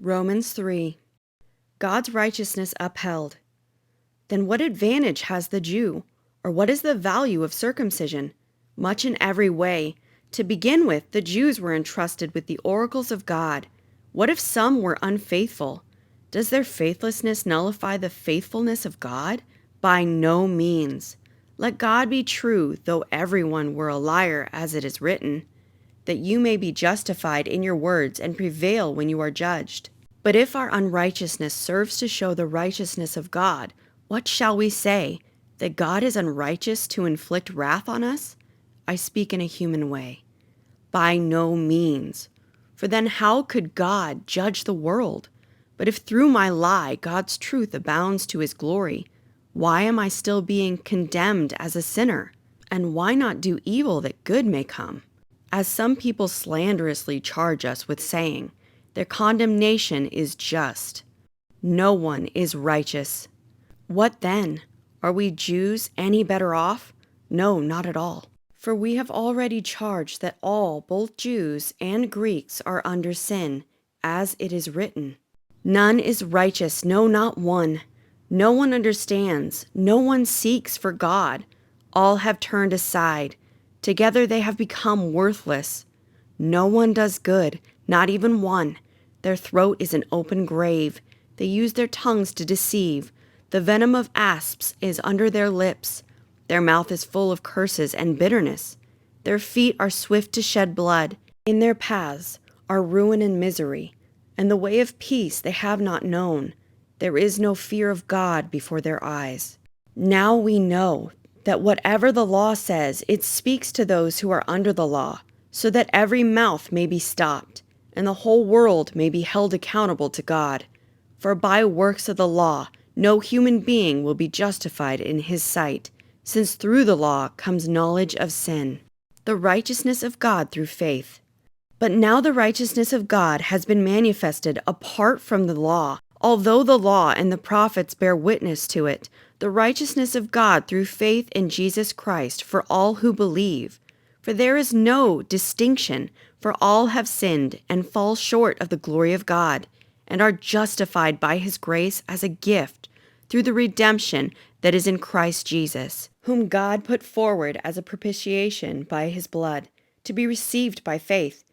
Romans 3. God's righteousness upheld. Then what advantage has the Jew? Or what is the value of circumcision? Much in every way. To begin with, the Jews were entrusted with the oracles of God. What if some were unfaithful? Does their faithlessness nullify the faithfulness of God? By no means. Let God be true, though everyone were a liar, as it is written, that you may be justified in your words and prevail when you are judged. But if our unrighteousness serves to show the righteousness of God, what shall we say? That God is unrighteous to inflict wrath on us? I speak in a human way. By no means. For then how could God judge the world? But if through my lie God's truth abounds to his glory, why am I still being condemned as a sinner? And why not do evil that good may come? As some people slanderously charge us with saying, their condemnation is just. No one is righteous. What then? Are we Jews any better off? No, not at all. For we have already charged that all, both Jews and Greeks, are under sin, as it is written. None is righteous, no, not one. No one understands, no one seeks for God. All have turned aside. Together they have become worthless. No one does good, not even one. Their throat is an open grave. They use their tongues to deceive. The venom of asps is under their lips. Their mouth is full of curses and bitterness. Their feet are swift to shed blood. In their paths are ruin and misery, and the way of peace they have not known. There is no fear of God before their eyes. Now we know that whatever the law says, it speaks to those who are under the law, so that every mouth may be stopped, and the whole world may be held accountable to God. For by works of the law, no human being will be justified in his sight, since through the law comes knowledge of sin, the righteousness of God through faith. But now the righteousness of God has been manifested apart from the law, although the law and the prophets bear witness to it, the righteousness of God through faith in Jesus Christ for all who believe. For there is no distinction, for all have sinned and fall short of the glory of God, and are justified by his grace as a gift through the redemption that is in Christ Jesus, whom God put forward as a propitiation by his blood, to be received by faith.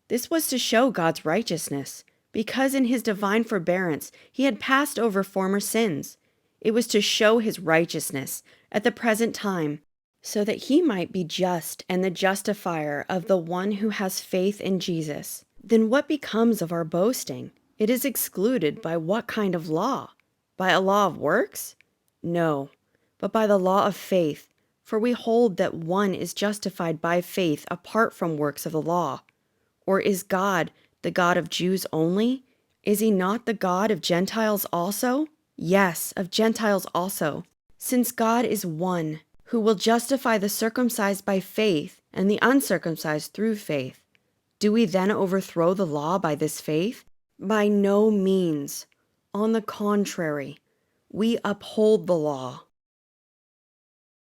This was to show God's righteousness, because in his divine forbearance he had passed over former sins. It was to show his righteousness at the present time, so that he might be just and the justifier of the one who has faith in Jesus. Then what becomes of our boasting? It is excluded by what kind of law? By a law of works? No, but by the law of faith. For we hold that one is justified by faith apart from works of the law. Or is God the God of Jews only? Is he not the God of Gentiles also? Yes, of Gentiles also. Since God is one, who will justify the circumcised by faith and the uncircumcised through faith. Do we then overthrow the law by this faith? By no means. On the contrary, we uphold the law.